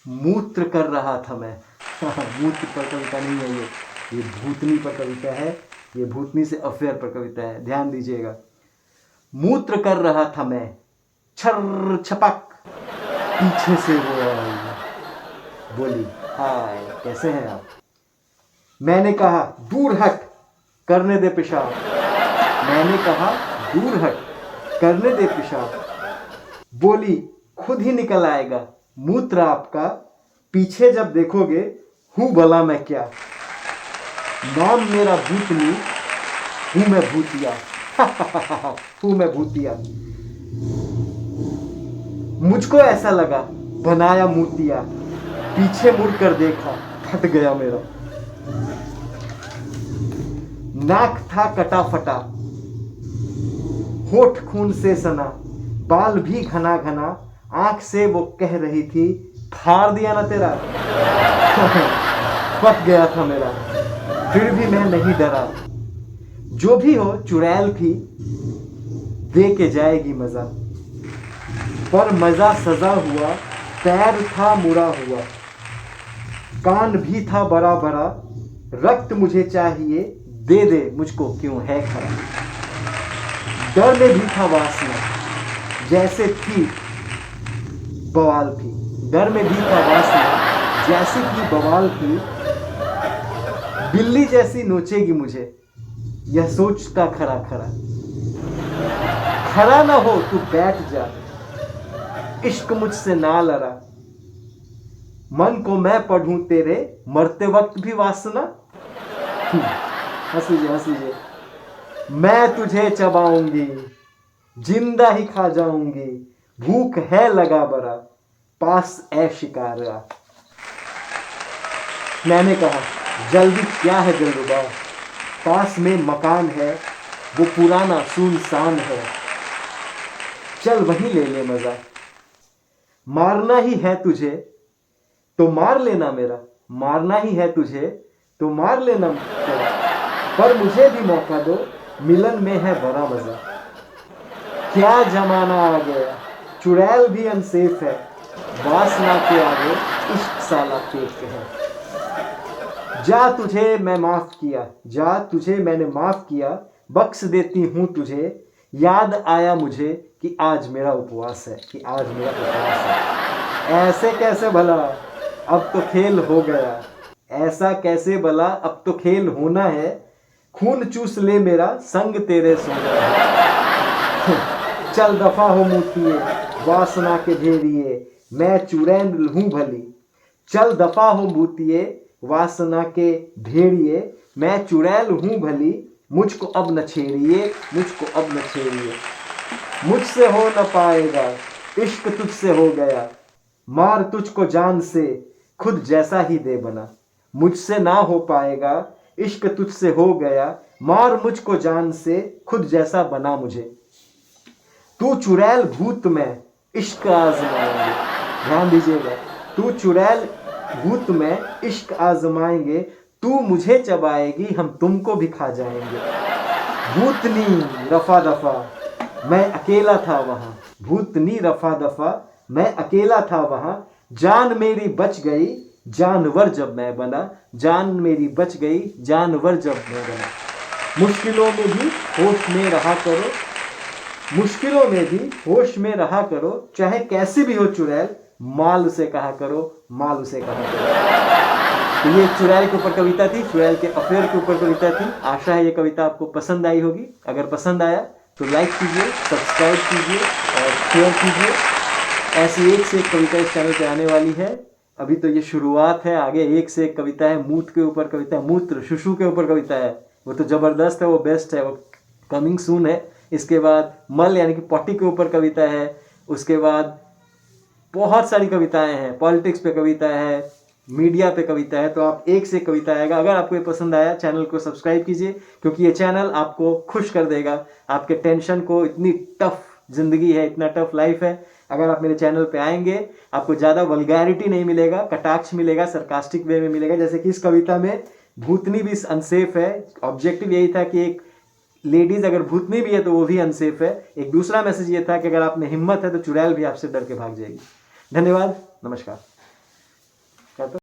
मूत्र कर रहा था मैं। मूत्र पर कविता नहीं है ये भूतनी पर कविता है। ये भूतनी से अफेयर पर कविता है, ध्यान दीजिएगा। मूत्र कर रहा था मैं, छर छपक पीछे से वो आई, बोली हाय कैसे हैं आप। मैंने कहा दूर हट करने दे पेशाब। मैंने कहा दूर हट करने दे पेशाब। बोली खुद ही निकल आएगा मूत्र आपका, पीछे जब देखोगे हूं भला मैं क्या। नाम मेरा भूतनी, हूं मैं भूतिया। हूं मैं भूतिया। मुझको ऐसा लगा बनाया मूतिया, पीछे मुड़कर देखा फट गया मेरा। नाक था कटा फटा, होठ खून से सना, बाल भी घना घना, आंख से वो कह रही थी फाड़ दिया ना तेरा। फट गया था मेरा, फिर भी मैं नहीं डरा। जो भी हो चुड़ैल थी, दे के जाएगी मजा। पर मजा सजा हुआ, पैर था मुड़ा हुआ, कान भी था बड़ा बड़ा। रक्त मुझे चाहिए, दे दे मुझको क्यों है खरा। डर में भी था वासना, जैसे थी बवाल थी। डर में भी था वासना, जैसे कि बवाल थी। बिल्ली जैसी नोचेगी मुझे, यह सोचता खरा खरा। खड़ा ना हो तू बैठ जा, इश्क मुझसे ना लड़ा। मन को मैं पढ़ूं तेरे, मरते वक्त भी वासना। हंस लीजिए हंस लीजिए। मैं तुझे चबाऊंगी, जिंदा ही खा जाऊंगी। भूख है लगा बड़ा, पास ऐ शिकारा। मैंने कहा जल्दी क्या है दिलरुबा, पास में मकान है वो पुराना सुनसान है। चल वहीं ले ले मजा। मारना ही है तुझे तो मार लेना मेरा, मारना ही है तुझे तो मार लेना मेरा। पर मुझे भी मौका दो, मिलन में है बड़ा मजा। क्या जमाना आ गया, चुड़ैल भी अनसेफ है। वासना के आगे इश्क साला फेक है। जा तुझे मैं माफ किया, जा तुझे मैंने माफ किया। बख्श देती हूँ तुझे, याद आया मुझे कि आज मेरा उपवास है, कि आज मेरा उपवास है। ऐसे कैसे भला, अब तो खेल हो गया। ऐसा कैसे भला, अब तो खेल होना है। खून चूस ले मेरा, संग तेरे सोना है। चल दफा हो मूतिए, वासना के भेड़िए। मैं चुड़ैल हूँ भली, चल दफा हो मूतिए, वासना के भेड़िए। मैं चुड़ैल हूँ भली, मुझको अब न छेड़िए, मुझको अब न छेड़िए। मुझसे हो न पाएगा, इश्क तुझसे हो गया। मार तुझको जान से, खुद जैसा ही दे बना। मुझसे ना हो पाएगा, इश्क तुझसे हो गया। मार मुझको जान से, खुद जैसा बना मुझे। तू चुड़ैल भूत में इश्क आजमाएंगे, ध्यान दीजिएगा। तू चुड़ैल भूत में इश्क आजमाएंगे। तू मुझे चबाएगी, हम तुमको भी खा जाएंगे। भूतनी रफा दफा, मैं अकेला था वहां। भूतनी रफा दफा, मैं अकेला था वहां। जान मेरी बच गई, जानवर जब मैं बना। जान मेरी बच गई, जानवर जब मैं बना। मुश्किलों में भी होश में रहा करो, मुश्किलों में भी होश में रहा करो। चाहे कैसी भी हो चुड़ैल, माल उसे कहा करो, माल उसे कहा करो। तो ये चुड़ैल के ऊपर कविता थी, चुड़ैल के अफेयर के ऊपर कविता थी। आशा है ये कविता आपको पसंद आई होगी। अगर पसंद आया तो लाइक कीजिए, सब्सक्राइब कीजिए और शेयर कीजिए। ऐसी एक से एक कविता इस चैनल पे आने वाली है। अभी तो ये शुरुआत है, आगे एक से एक कविता है। मूत के ऊपर कविता है, मूत्र शिशु के ऊपर कविता है, वो तो जबरदस्त है, वो बेस्ट है, वो कमिंग सून है। इसके बाद मल यानी कि पॉटी के ऊपर कविता है। उसके बाद बहुत सारी कविताएं हैं, पॉलिटिक्स पे कविता है, मीडिया पे कविता है। तो आप एक से एक कविता आएगा। अगर आपको ये पसंद आया, चैनल को सब्सक्राइब कीजिए, क्योंकि ये चैनल आपको खुश कर देगा। आपके टेंशन को, इतनी टफ जिंदगी है, इतना टफ लाइफ है, अगर आप मेरे चैनल पे आएंगे आपको ज़्यादा वल्गैरिटी नहीं मिलेगा, कटाक्ष मिलेगा, सरकास्टिक वे में मिलेगा। जैसे कि इस कविता में भूतनी भी अनसेफ है। ऑब्जेक्टिव यही था कि एक लेडीज अगर भूतनी भी है तो वो भी अनसेफ है। एक दूसरा मैसेज ये था कि अगर आप में हिम्मत है तो चुड़ैल भी आपसे डर के भाग जाएगी। धन्यवाद, नमस्कार। कहते